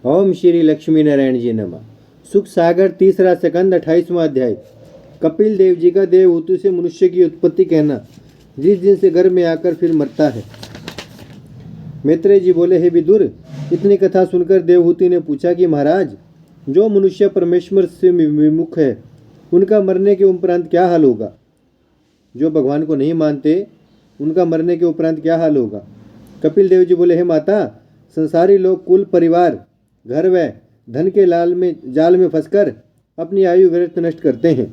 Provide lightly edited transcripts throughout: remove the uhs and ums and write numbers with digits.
ओम श्री लक्ष्मी नारायण जी नमः। सुख सागर तीसरा सेकंद 28वां अध्याय। कपिल देव जी का देवहूति से मनुष्य की उत्पत्ति कहना, जिस दिन से गर्भ में आकर फिर मरता है। मैत्रेय जी बोले, हे विदुर, इतनी कथा सुनकर देवहूति ने पूछा कि महाराज, जो मनुष्य परमेश्वर से विमुख है उनका मरने के उपरांत क्या हाल होगा। जो भगवान को नहीं मानते उनका मरने के उपरांत क्या हाल होगा। कपिल देव जी बोले, हे माता, संसारी लोग कुल परिवार घर व धन के जाल में फंसकर अपनी आयु व्यर्थ नष्ट करते हैं।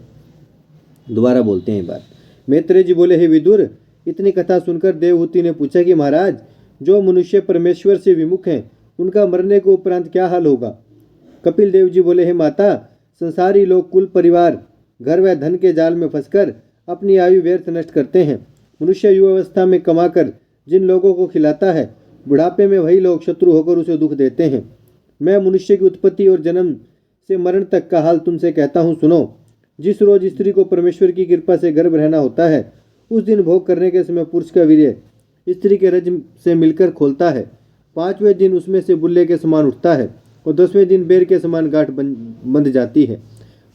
दोबारा बोलते हैं बात। मैत्रेय जी बोले, हे विदुर, इतनी कथा सुनकर देवहूति ने पूछा कि महाराज, जो मनुष्य परमेश्वर से विमुख हैं उनका मरने के उपरांत क्या हाल होगा। कपिल देव जी बोले, हे माता, संसारी लोग कुल परिवार घर व धन के जाल में फंसकर अपनी आयु व्यर्थ नष्ट करते हैं। मनुष्य युवावस्था में कमाकर जिन लोगों को खिलाता है, बुढ़ापे में वही लोग शत्रु होकर उसे दुख देते हैं। मैं मनुष्य की उत्पत्ति और जन्म से मरण तक का हाल तुमसे कहता हूँ, सुनो। जिस रोज स्त्री को परमेश्वर की कृपा से गर्भ रहना होता है, उस दिन भोग करने के समय पुरुष का वीर्य स्त्री के रज से मिलकर खोलता है। 5वें दिन उसमें से बुल्ले के समान उठता है और 10वें दिन बेर के समान गांठ बंध जाती है।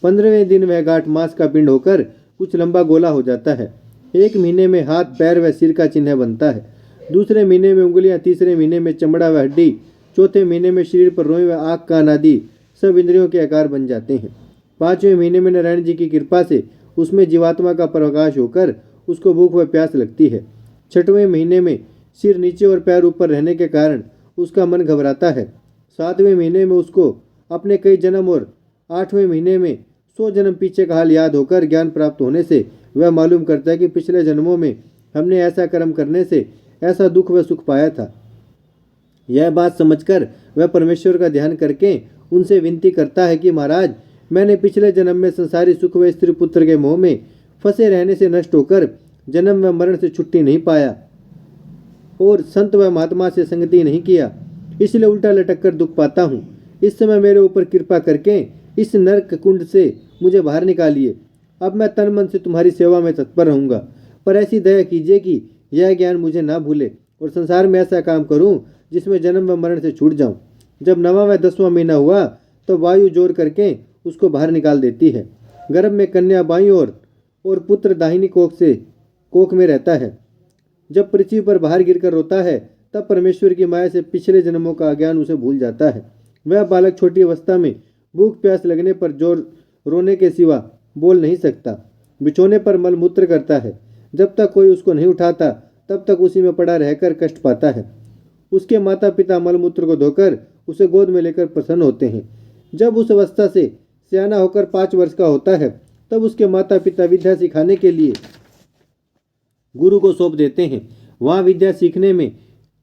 15वें दिन वह गांठ मांस का पिंड होकर कुछ लंबा गोला हो जाता है। 1 महीने में हाथ, पैर व सिर का चिन्ह बनता है। दूसरे महीने में उंगलियां, तीसरे महीने में चमड़ा व हड्डी, चौथे महीने में शरीर पर रोई व आँख, कान आदि सब इंद्रियों के आकार बन जाते हैं। 5वें महीने में नारायण जी की कृपा से उसमें जीवात्मा का प्रकाश होकर उसको भूख व प्यास लगती है। 6वें महीने में सिर नीचे और पैर ऊपर रहने के कारण उसका मन घबराता है। 7वें महीने में उसको अपने कई जन्म और 8वें महीने में 100 जन्म पीछे का हाल याद होकर ज्ञान प्राप्त होने से वह मालूम करता है कि पिछले जन्मों में हमने ऐसा कर्म करने से ऐसा दुख व सुख पाया था। यह बात समझकर वह परमेश्वर का ध्यान करके उनसे विनती करता है कि महाराज, मैंने पिछले जन्म में संसारी सुख व स्त्री पुत्र के मोह में फंसे रहने से नष्ट होकर जन्म व मरण से छुट्टी नहीं पाया और संत व महात्मा से संगति नहीं किया, इसलिए उल्टा लटक कर दुख पाता हूँ। इस समय मेरे ऊपर कृपा करके इस नरक कुंड से मुझे बाहर निकालिए। अब मैं तन मन से तुम्हारी सेवा में तत्पर रहूंगा, पर ऐसी दया कीजिए कि यह ज्ञान मुझे ना भूले और संसार में ऐसा काम करूं जिसमें जन्म व मरण से छूट जाऊं। जब 9वां व 10वां महीना हुआ तो वायु जोर करके उसको बाहर निकाल देती है। गर्भ में कन्या बाईं और पुत्र दाहिनी कोख में रहता है। जब पृथ्वी पर बाहर गिरकर रोता है, तब परमेश्वर की माया से पिछले जन्मों का ज्ञान उसे भूल जाता है। वह बालक छोटी अवस्था में भूख प्यास लगने पर जोर रोने के सिवा बोल नहीं सकता। बिछोने पर मलमूत्र करता है। जब तक कोई उसको नहीं उठाता, तब तक उसी में पड़ा रहकर कष्ट पाता है। उसके माता पिता मलमूत्र को धोकर उसे गोद में लेकर प्रसन्न होते हैं। जब उस अवस्था से सियाना होकर 5 वर्ष का होता है, तब उसके माता पिता विद्या सिखाने के लिए गुरु को सौंप देते हैं। वहाँ विद्या सीखने में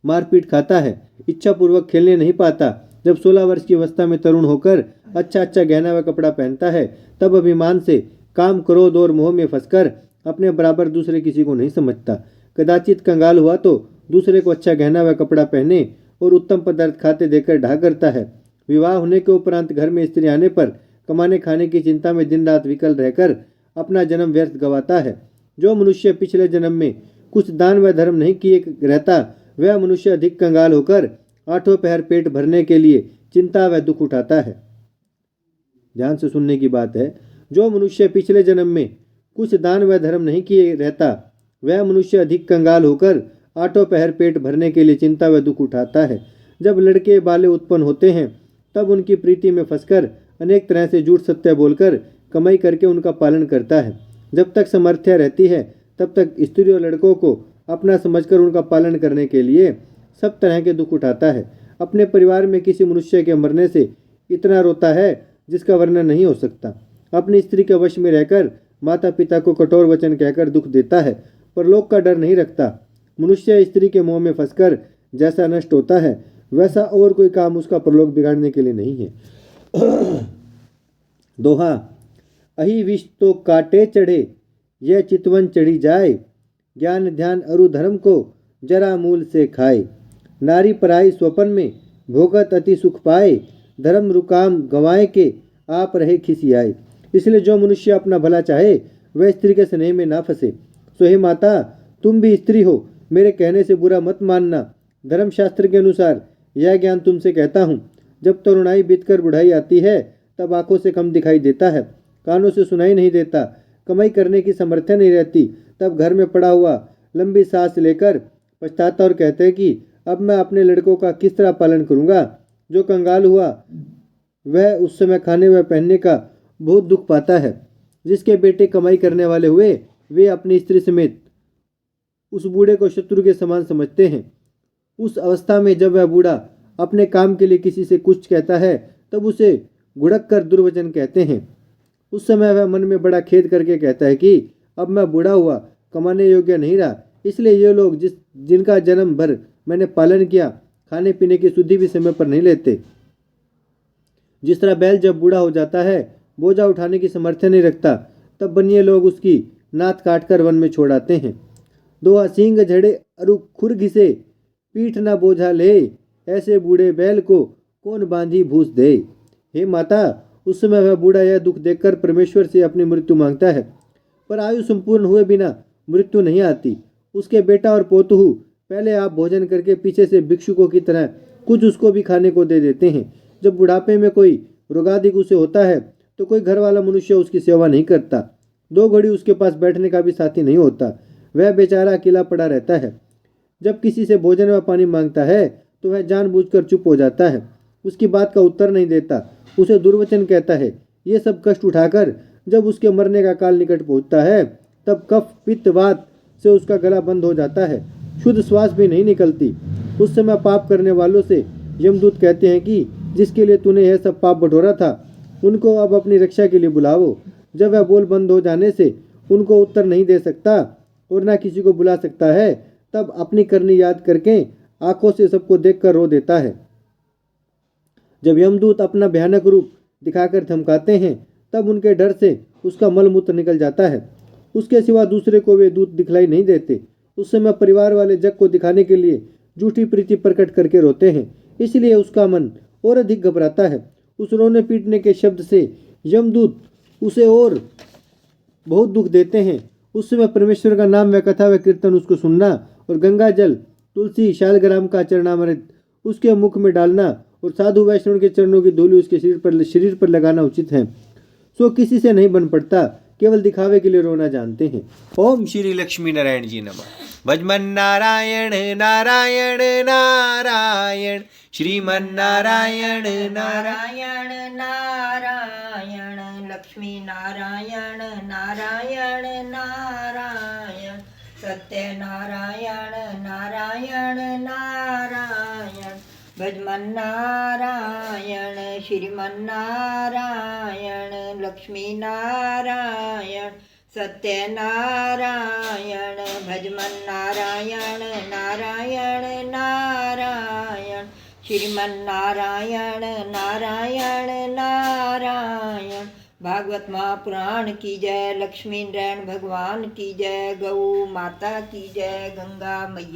मारपीट खाता है, इच्छा पूर्वक खेलने नहीं पाता। जब 16 वर्ष की अवस्था में तरुण होकर अच्छा गहना व कपड़ा पहनता है, तब अभिमान से काम, क्रोध और मोह में फंसकर अपने बराबर दूसरे किसी को नहीं समझता। कदाचित कंगाल हुआ तो दूसरे को अच्छा गहना व कपड़ा पहने और उत्तम पदार्थ खाते देकर ढा करता है। विवाह होने के उपरांत घर में स्त्री आने पर कमाने खाने की चिंता में दिन रात विकल रहकर अपना जन्म व्यर्थ गवाता है। जो मनुष्य पिछले जन्म में कुछ दान व धर्म नहीं किए रहता, वह मनुष्य अधिक कंगाल होकर 8 पहर पेट भरने के लिए चिंता व दुख उठाता है। ध्यान से सुनने की बात है। जो मनुष्य पिछले जन्म में कुछ दान व धर्म नहीं किए रहता, वह मनुष्य अधिक कंगाल होकर 8 पहर पेट भरने के लिए चिंता व दुख उठाता है। जब लड़के बाले उत्पन्न होते हैं, तब उनकी प्रीति में फंसकर अनेक तरह से झूठ सत्य बोलकर कमाई करके उनका पालन करता है। जब तक सामर्थ्य रहती है, तब तक स्त्री और लड़कों को अपना समझकर उनका पालन करने के लिए सब तरह के दुख उठाता है। अपने परिवार में किसी मनुष्य के मरने से इतना रोता है जिसका वर्णन नहीं हो सकता। अपनी स्त्री के वश में रहकर माता पिता को कठोर वचन कहकर दुख देता है, पर लोक का डर नहीं रखता। मनुष्य स्त्री के मोह में फंसकर जैसा नष्ट होता है, वैसा और कोई काम उसका परलोक बिगाड़ने के लिए नहीं है। दोहा, अहि विष तो काटे चढ़े, यह चितवन चढ़ी जाए। ज्ञान ध्यान अरु धर्म को जरा मूल से खाए। नारी पराई स्वपन में भोगत अति सुख पाए। धर्म रुकाम गंवाए के आप रहे खिसियाए। इसलिए जो मनुष्य अपना भला चाहे, वह स्त्री के स्नेह में ना फंसे। सो हे माता, तुम भी स्त्री हो, मेरे कहने से बुरा मत मानना। धर्मशास्त्र के अनुसार यह ज्ञान तुमसे कहता हूँ। जब तरुणाई बीतकर बुढ़ाई आती है तब आंखों से कम दिखाई देता है, कानों से सुनाई नहीं देता, कमाई करने की सामर्थ्य नहीं रहती, तब घर में पड़ा हुआ लंबी सांस लेकर पछताता और कहते हैं कि अब मैं अपने लड़कों का किस तरह पालन करूंगा। जो कंगाल हुआ वह उस समय खाने व पहनने का बहुत दुख पाता है। जिसके बेटे कमाई करने वाले हुए वे अपनी स्त्री समेत उस बूढ़े को शत्रु के समान समझते हैं। उस अवस्था में जब वह बूढ़ा अपने काम के लिए किसी से कुछ कहता है तब उसे घुड़क कर दुर्वचन कहते हैं। उस समय वह मन में बड़ा खेद करके कहता है कि अब मैं बूढ़ा हुआ, कमाने योग्य नहीं रहा, इसलिए ये लोग जिनका जन्म भर मैंने पालन किया खाने पीने की शुद्धि भी समय पर नहीं लेते। जिस तरह बैल जब बूढ़ा हो जाता है बोझा उठाने की सामर्थ्य नहीं रखता, तब बनिए लोग उसकी नाथ काट कर वन में छोड़ आते हैं। दोहा सींग झड़े अरु खुर घिसे, पीठ न बोझा ले, ऐसे बूढ़े बैल को कौन बांधी भूस दे। हे माता, उस समय वह बूढ़ा यह दुख देखकर परमेश्वर से अपनी मृत्यु मांगता है, पर आयु संपूर्ण हुए बिना मृत्यु नहीं आती। उसके बेटा और पोतहू पहले आप भोजन करके पीछे से भिक्षुकों की तरह कुछ उसको भी खाने को दे देते हैं। जब बुढ़ापे में कोई रोगादिक उसे होता है तो कोई घर वाला मनुष्य उसकी सेवा नहीं करता, 2 घड़ी उसके पास बैठने का भी साथी नहीं होता, वह बेचारा अकेला पड़ा रहता है। जब किसी से भोजन व पानी मांगता है तो वह जानबूझकर चुप हो जाता है, उसकी बात का उत्तर नहीं देता, उसे दुर्वचन कहता है। ये सब कष्ट उठाकर जब उसके मरने का काल निकट पहुंचता है तब कफ पित्त वात से उसका गला बंद हो जाता है, शुद्ध श्वास भी नहीं निकलती। उस समय पाप करने वालों से यमदूत कहते हैं कि जिसके लिए तूने यह सब पाप बटोरा था उनको अब अपनी रक्षा के लिए बुलाओ। जब वह बोल बंद हो जाने से उनको उत्तर नहीं दे सकता और न किसी को बुला सकता है, तब अपनी करनी याद करके आंखों से सबको देखकर रो देता है। जब यमदूत अपना भयानक रूप दिखाकर धमकाते हैं तब उनके डर से उसका मलमूत्र निकल जाता है, उसके सिवा दूसरे को वे दूत दिखलाई नहीं देते। उस समय परिवार वाले जग को दिखाने के लिए झूठी प्रीति प्रकट करके रोते हैं, इसलिए उसका मन और अधिक घबराता है। उस रोने पीटने के शब्द से यमदूत उसे और बहुत दुख देते हैं। उस समय परमेश्वर का नाम व कथा व कीर्तन उसको सुनना और गंगा जल, तुलसी, शालग्राम का चरणामृत उसके मुख में डालना और साधु वैष्णव के चरणों की धूलि उसके शरीर पर लगाना उचित है। सो किसी से नहीं बन पड़ता, केवल दिखावे के लिए रोना जानते हैं। ओम श्री लक्ष्मी नारायण जी नमः। भजमन नारायण नारायण नारायण, श्रीमन नारायण नारायण नारायण, लक्ष्मी नारायण नारायण नारायण, सत्य नारायण नारायण नारायण, भजमन नारायण, श्रीमन नारायण, लक्ष्मी नारायण, सत्य नारायण, भजमन नारायण नारायण नारायण, श्रीमन नारायण नारायण नारायण। भागवत महापुराण की जय, लक्ष्मी नारायण भगवान की जय, गौ माता की जय, गंगा मैया